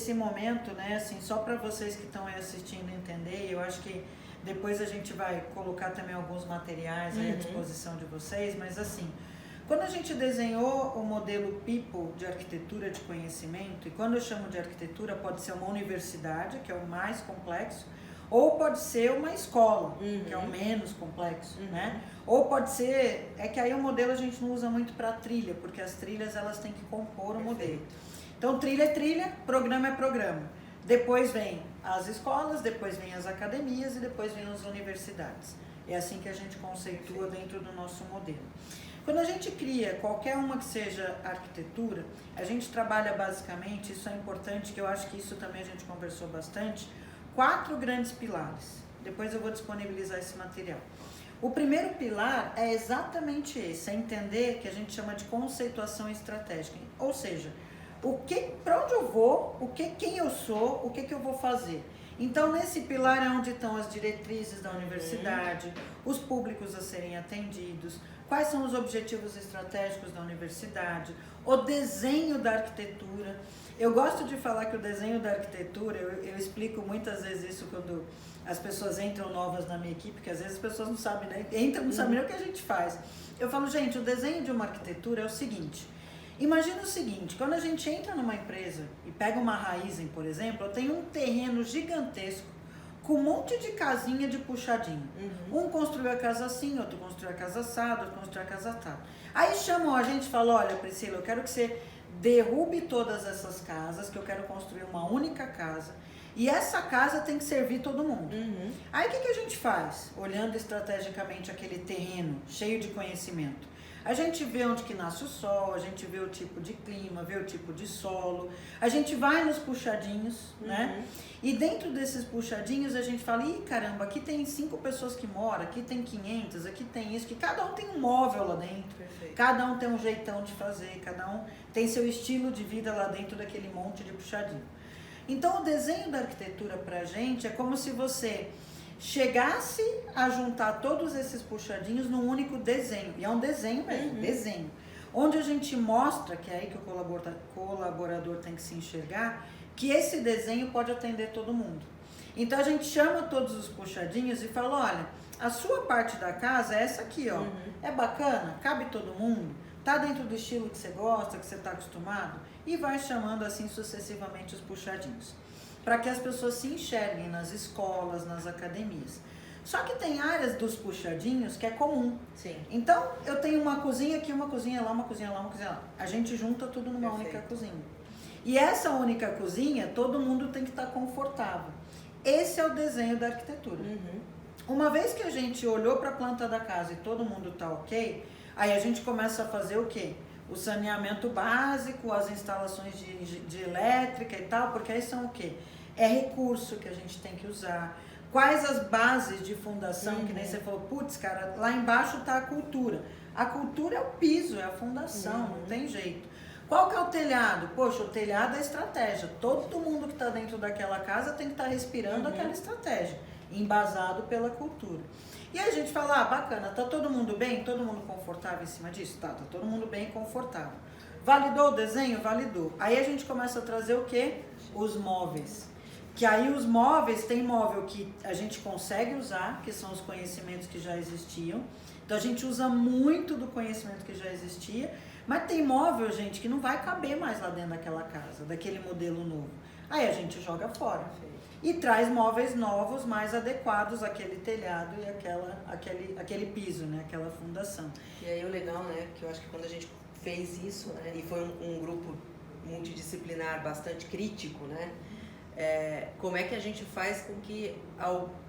esse momento, né, assim, só para vocês que estão aí assistindo entender, eu acho que depois a gente vai colocar também alguns materiais aí à disposição de vocês, mas assim, quando a gente desenhou o modelo People de arquitetura de conhecimento, e quando eu chamo de arquitetura, pode ser uma universidade, que é o mais complexo, ou pode ser uma escola, que é o menos complexo, né? Ou pode ser, é que aí o modelo a gente não usa muito para trilha, porque as trilhas elas têm que compor o modelo. Então trilha é trilha, programa é programa. Depois vem as escolas, depois vem as academias e depois vem as universidades. É assim que a gente conceitua dentro do nosso modelo. Quando a gente cria qualquer uma que seja arquitetura, a gente trabalha basicamente, isso é importante, que eu acho que isso também a gente conversou bastante, 4 grandes pilares. Depois eu vou disponibilizar esse material. O primeiro pilar é exatamente esse, é entender que a gente chama de conceituação estratégica. Ou seja, para onde eu vou, quem eu sou, o que eu vou fazer. Então, nesse pilar é onde estão as diretrizes da universidade, os públicos a serem atendidos, quais são os objetivos estratégicos da universidade, o desenho da arquitetura. Eu gosto de falar que o desenho da arquitetura, eu explico muitas vezes isso quando as pessoas entram novas na minha equipe, porque às vezes as pessoas não sabem, né? Entram, não sabem nem o que a gente faz. Eu falo, gente, o desenho de uma arquitetura é o seguinte, imagina o seguinte, quando a gente entra numa empresa e pega uma Raizen, por exemplo, eu tenho um terreno gigantesco com um monte de casinha de puxadinho. Um construiu a casa assim, outro construiu a casa assada, outro construiu a casa assada. Aí chamam a gente e falam, olha Priscila, eu quero que você derrube todas essas casas, que eu quero construir uma única casa. E essa casa tem que servir todo mundo. Aí o que a gente faz? Olhando estrategicamente aquele terreno cheio de conhecimento. A gente vê onde que nasce o sol, a gente vê o tipo de clima, vê o tipo de solo, a gente vai nos puxadinhos, né? E dentro desses puxadinhos a gente fala, ih caramba, aqui tem 5 pessoas que moram, aqui tem 500, aqui tem isso, que cada um tem um móvel lá dentro, cada um tem um jeitão de fazer, cada um tem seu estilo de vida lá dentro daquele monte de puxadinho. Então o desenho da arquitetura pra gente é como se você chegasse a juntar todos esses puxadinhos num único desenho, e é um desenho mesmo, desenho, onde a gente mostra, que é aí que o colaborador tem que se enxergar, que esse desenho pode atender todo mundo. Então a gente chama todos os puxadinhos e fala, olha, a sua parte da casa é essa aqui, ó, é bacana, cabe todo mundo, tá dentro do estilo que você gosta, que você está acostumado, e vai chamando assim sucessivamente os puxadinhos, para que as pessoas se enxerguem nas escolas, nas academias. Só que tem áreas dos puxadinhos que é comum. Sim. Então, eu tenho uma cozinha aqui, uma cozinha lá, uma cozinha lá, uma cozinha lá. A gente junta tudo numa única cozinha. E essa única cozinha, todo mundo tem que estar confortável. Esse é o desenho da arquitetura. Uma vez que a gente olhou para a planta da casa e todo mundo está ok, aí a gente começa a fazer o quê? O saneamento básico, as instalações de elétrica e tal, porque aí são o quê? É recurso que a gente tem que usar. Quais as bases de fundação, que nem você falou, putz, cara, lá embaixo tá a cultura. A cultura é o piso, é a fundação, não tem jeito. Qual que é o telhado? Poxa, o telhado é a estratégia. Todo mundo que está dentro daquela casa tem que estar respirando aquela estratégia, embasado pela cultura. E aí a gente fala, bacana, tá todo mundo bem? Todo mundo confortável em cima disso? Tá todo mundo bem e confortável. Validou o desenho? Validou. Aí a gente começa a trazer o quê? Os móveis. Que aí os móveis, tem móvel que a gente consegue usar, que são os conhecimentos que já existiam. Então a gente usa muito do conhecimento que já existia, mas tem móvel, gente, que não vai caber mais lá dentro daquela casa, daquele modelo novo. Aí a gente joga fora. E traz móveis novos, mais adequados àquele telhado e aquele piso, né? Aquela fundação. E aí o legal, né, que eu acho que quando a gente fez isso, né, e foi um grupo multidisciplinar bastante crítico, né, como é que a gente faz com que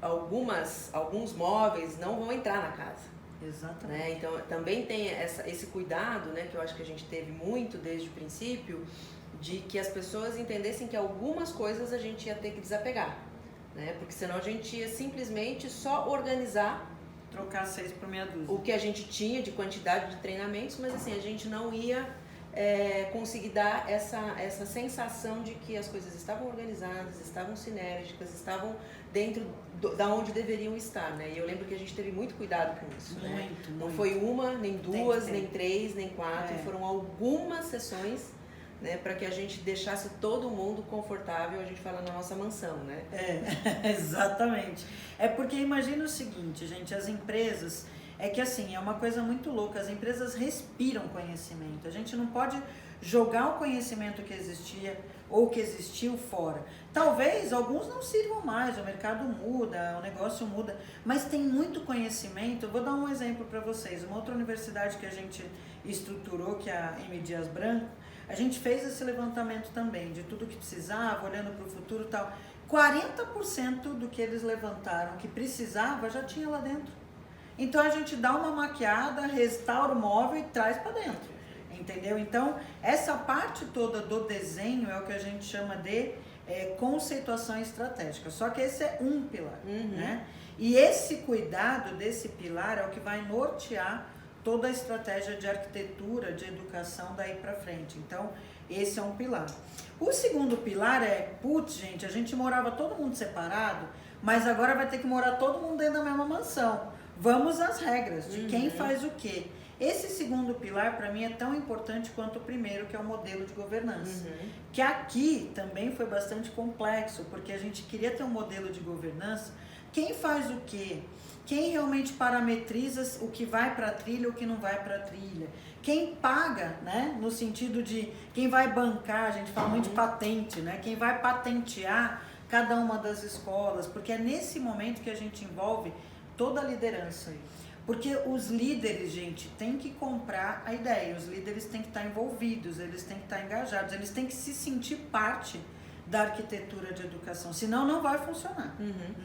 alguns móveis não vão entrar na casa. Exatamente. Né? Então também tem esse cuidado, né, que eu acho que a gente teve muito desde o princípio, de que as pessoas entendessem que algumas coisas a gente ia ter que desapegar, né? Porque senão a gente ia simplesmente só organizar, trocar 6 por meia dúzia. O que a gente tinha de quantidade de treinamentos, mas assim, a gente não ia conseguir dar essa sensação de que as coisas estavam organizadas, estavam sinérgicas, estavam dentro da onde deveriam estar, né? E eu lembro que a gente teve muito cuidado com isso, né? Não foi uma, nem duas, nem 3, nem 4, foram algumas sessões né, para que a gente deixasse todo mundo confortável, a gente fala na nossa mansão, né? Exatamente. É porque imagina o seguinte, gente, as empresas, é que assim, é uma coisa muito louca, as empresas respiram conhecimento, a gente não pode jogar o conhecimento que existia ou que existiu fora. Talvez alguns não sirvam mais, o mercado muda, o negócio muda, mas tem muito conhecimento. Eu vou dar um exemplo para vocês. Uma outra universidade que a gente estruturou, que é a M. Dias Branco, a gente fez esse levantamento também, de tudo que precisava, olhando para o futuro e tal. 40% do que eles levantaram que precisava já tinha lá dentro. Então a gente dá uma maquiada, restaura o móvel e traz para dentro. Entendeu? Então, essa parte toda do desenho é o que a gente chama de conceituação estratégica. Só que esse é um pilar, né? E esse cuidado desse pilar é o que vai nortear toda a estratégia de arquitetura, de educação daí para frente. Então, esse é um pilar. O segundo pilar é, putz, gente, a gente morava todo mundo separado, mas agora vai ter que morar todo mundo dentro da mesma mansão. Vamos às regras de quem faz o quê. Esse segundo pilar, para mim, é tão importante quanto o primeiro, que é o modelo de governança. Que aqui também foi bastante complexo, porque a gente queria ter um modelo de governança. Quem faz o quê? Quem realmente parametriza o que vai para a trilha ou o que não vai para a trilha? Quem paga, né? No sentido de quem vai bancar, a gente fala muito de patente, né? Quem vai patentear cada uma das escolas, porque é nesse momento que a gente envolve toda a liderança. Porque os líderes, gente, têm que comprar a ideia, os líderes têm que estar envolvidos, eles têm que estar engajados, eles têm que se sentir parte da arquitetura de educação, senão não vai funcionar,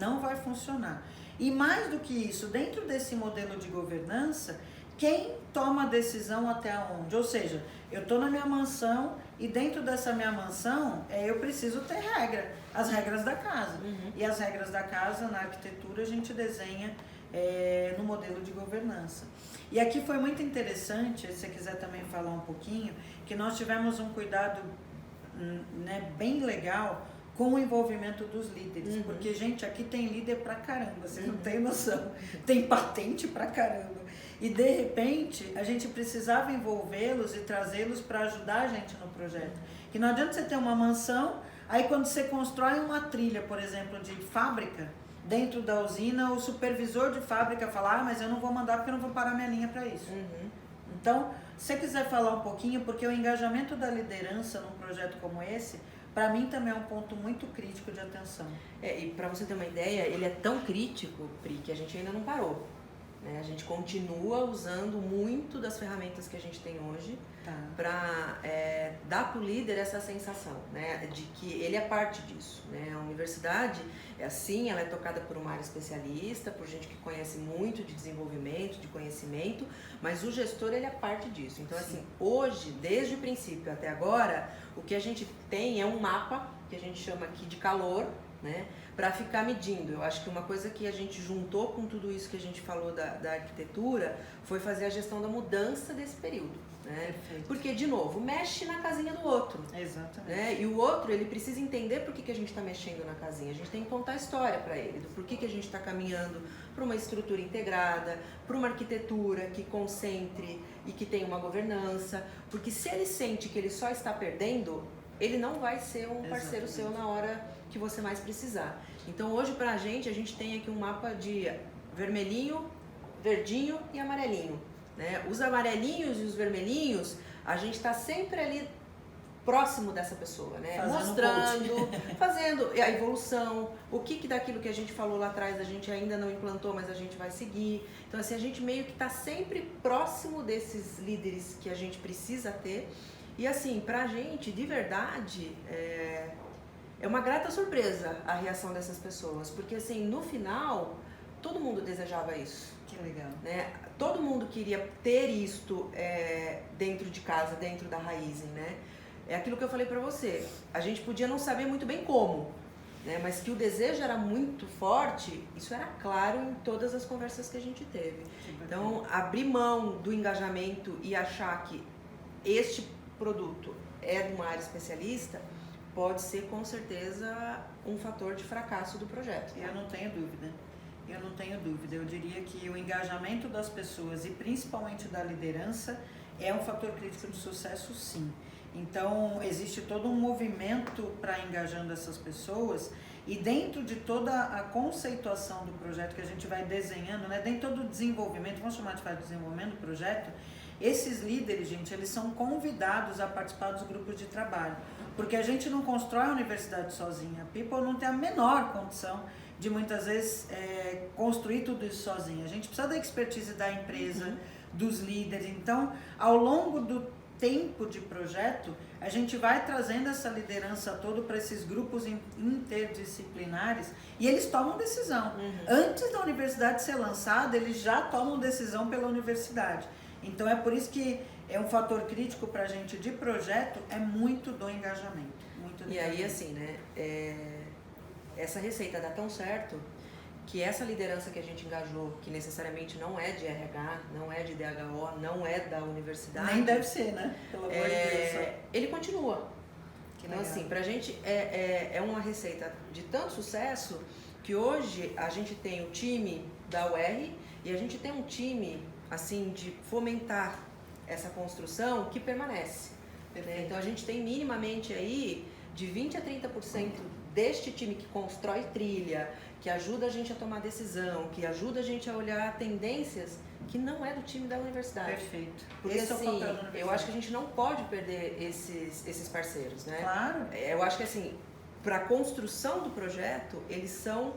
não vai funcionar. E mais do que isso, dentro desse modelo de governança, quem toma a decisão até onde? Ou seja, eu estou na minha mansão e dentro dessa minha mansão eu preciso ter regra, as regras da casa. E as regras da casa, na arquitetura, a gente desenha no modelo de governança. E aqui foi muito interessante, se você quiser também falar um pouquinho, que nós tivemos um cuidado bem legal com o envolvimento dos líderes, porque, gente, aqui tem líder pra caramba, vocês não têm noção, tem patente pra caramba, e de repente a gente precisava envolvê-los e trazê-los para ajudar a gente no projeto, que não adianta você ter uma mansão, aí quando você constrói uma trilha, por exemplo, de fábrica, dentro da usina, o supervisor de fábrica fala, mas eu não vou mandar porque eu não vou parar minha linha para isso. Então, se você quiser falar um pouquinho, porque o engajamento da liderança num projeto como esse, para mim também é um ponto muito crítico de atenção. E para você ter uma ideia, ele é tão crítico, Pri, que a gente ainda não parou. A gente continua usando muito das ferramentas que a gente tem hoje para dar para o líder essa sensação, né, de que ele é parte disso. Né? A universidade é assim, ela é tocada por uma área especialista, por gente que conhece muito de desenvolvimento, de conhecimento, mas o gestor ele é parte disso. Então, assim, hoje, desde o princípio até agora, o que a gente tem é um mapa que a gente chama aqui de calor, né, para ficar medindo. Eu acho que uma coisa que a gente juntou com tudo isso que a gente falou da arquitetura foi fazer a gestão da mudança desse período. Né? Porque, de novo, mexe na casinha do outro. Exatamente. Né? E o outro, ele precisa entender por que a gente está mexendo na casinha. A gente tem que contar a história para ele, do porquê que a gente está caminhando para uma estrutura integrada, para uma arquitetura que concentre e que tenha uma governança. Porque se ele sente que ele só está perdendo, ele não vai ser um parceiro seu na hora que você mais precisar. Então, hoje, pra gente tem aqui um mapa de vermelhinho, verdinho e amarelinho. Né? Os amarelinhos e os vermelhinhos, a gente está sempre ali próximo dessa pessoa, né? Mostrando, fazendo a evolução, o que daquilo que a gente falou lá atrás a gente ainda não implantou, mas a gente vai seguir. Então, assim, a gente meio que está sempre próximo desses líderes que a gente precisa ter. E, assim, pra gente, de verdade, é uma grata surpresa a reação dessas pessoas, porque, assim, no final, todo mundo desejava isso. Que legal. Né? Todo mundo queria ter isto dentro de casa, dentro da Raizen, né? É aquilo que eu falei pra você, a gente podia não saber muito bem como, né? Mas que o desejo era muito forte, isso era claro em todas as conversas que a gente teve. Então, abrir mão do engajamento e achar que este produto é de uma área especialista, pode ser com certeza um fator de fracasso do projeto. Tá? Eu não tenho dúvida. Eu diria que o engajamento das pessoas e principalmente da liderança é um fator crítico de sucesso, sim. Então, existe todo um movimento para engajando essas pessoas e dentro de toda a conceituação do projeto que a gente vai desenhando, né, dentro do desenvolvimento, vamos chamar de fase de desenvolvimento do projeto, esses líderes, gente, eles são convidados a participar dos grupos de trabalho, porque a gente não constrói a universidade sozinha, a People não tem a menor condição de muitas vezes construir tudo isso sozinha, a gente precisa da expertise da empresa, dos líderes, então ao longo do tempo de projeto, a gente vai trazendo essa liderança toda para esses grupos interdisciplinares e eles tomam decisão. Antes da universidade ser lançada, eles já tomam decisão pela universidade. Então é por isso que é um fator crítico para a gente de projeto, é muito do engajamento. Aí assim, né, essa receita dá tão certo que essa liderança que a gente engajou, que necessariamente não é de RH, não é de DHO, não é da universidade. Nem deve ser, né? Pelo amor de Deus. Ele continua. Então, assim, pra gente é uma receita de tanto sucesso que hoje a gente tem o time da UR e a gente tem um time, assim, de fomentar essa construção que permanece. Né? Então, a gente tem minimamente aí de 20% a 30% deste time que constrói trilha, que ajuda a gente a tomar decisão, que ajuda a gente a olhar tendências que não é do time da universidade. Perfeito. Porque assim, eu acho que a gente não pode perder esses parceiros, né? Claro. Eu acho que assim, para a construção do projeto, eles são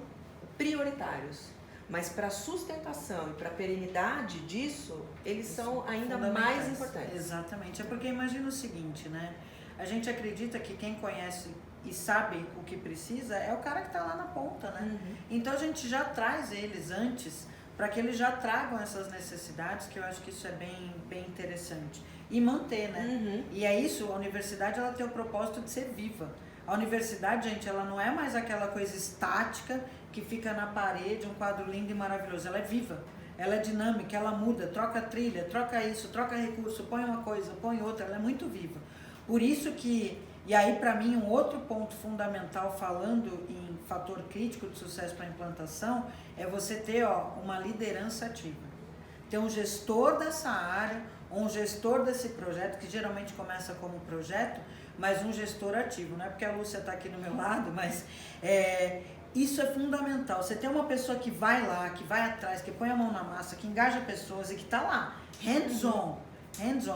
prioritários. Mas para a sustentação e para a perenidade disso, eles são ainda mais importantes. Exatamente. É porque imagina o seguinte, né? A gente acredita que quem conhece e sabe o que precisa é o cara que está lá na ponta, né? Então a gente já traz eles antes para que eles já tragam essas necessidades, que eu acho que isso é bem interessante. E manter, né? E é isso, a universidade ela tem o propósito de ser viva. A universidade, gente, ela não é mais aquela coisa estática que fica na parede, um quadro lindo e maravilhoso. Ela é viva, ela é dinâmica, ela muda, troca trilha, troca isso, troca recurso, põe uma coisa, põe outra, ela é muito viva. Por isso que, e aí para mim um outro ponto fundamental falando em fator crítico de sucesso para a implantação é você ter uma liderança ativa. Ter um gestor dessa área, um gestor desse projeto, que geralmente começa como projeto, mas um gestor ativo, não é porque a Lúcia está aqui no meu lado, mas isso é fundamental. Você tem uma pessoa que vai lá, que vai atrás, que põe a mão na massa, que engaja pessoas e que está lá, hands-on,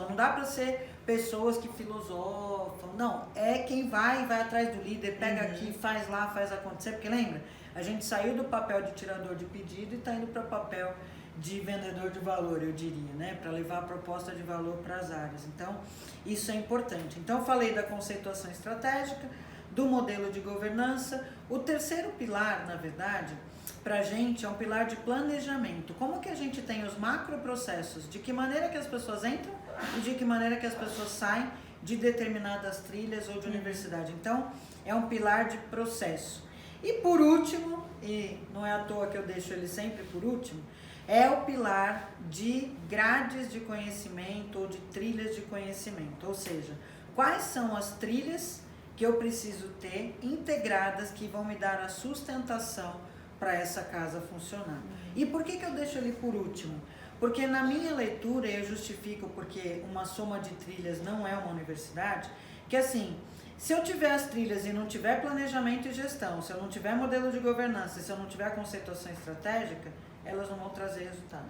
não dá para ser pessoas que filosofam, não, é quem vai atrás do líder, pega aqui, faz lá, faz acontecer, porque lembra, a gente saiu do papel de tirador de pedido e está indo para o papel de vendedor de valor, eu diria, né, para levar a proposta de valor para as áreas. Então, isso é importante. Então, eu falei da conceituação estratégica, do modelo de governança. O terceiro pilar, na verdade, para a gente é um pilar de planejamento. Como que a gente tem os macroprocessos, de que maneira que as pessoas entram e de que maneira que as pessoas saem de determinadas trilhas ou de universidade. Então, é um pilar de processo. E por último, e não é à toa que eu deixo ele sempre por último, é o pilar de grades de conhecimento ou de trilhas de conhecimento. Ou seja, quais são as trilhas que eu preciso ter integradas que vão me dar a sustentação para essa casa funcionar. E por que eu deixo ele por último? Porque na minha leitura, eu justifico porque uma soma de trilhas não é uma universidade, que assim, se eu tiver as trilhas e não tiver planejamento e gestão, se eu não tiver modelo de governança, se eu não tiver conceituação estratégica, elas não vão trazer resultado.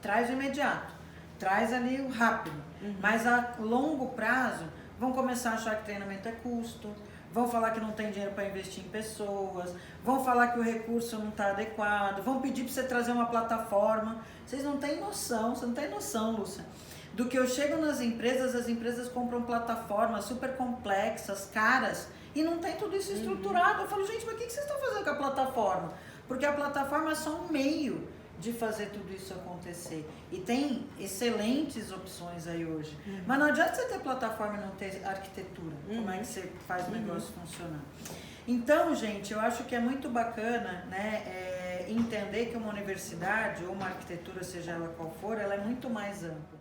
Traz o imediato, traz ali o rápido, mas a longo prazo vão começar a achar que treinamento é custo, vão falar que não tem dinheiro para investir em pessoas, vão falar que o recurso não está adequado, vão pedir para você trazer uma plataforma. Vocês não têm noção, você não tem noção, Lúcia, do que eu chego nas empresas, as empresas compram plataformas super complexas, caras, e não tem tudo isso estruturado. Eu falo, gente, mas o que vocês estão fazendo com a plataforma? Porque a plataforma é só um meio de fazer tudo isso acontecer. E tem excelentes opções aí hoje. Mas não adianta você ter plataforma e não ter arquitetura. Como é que você faz o negócio funcionar? Então, gente, eu acho que é muito bacana, né, entender que uma universidade ou uma arquitetura, seja ela qual for, ela é muito mais ampla.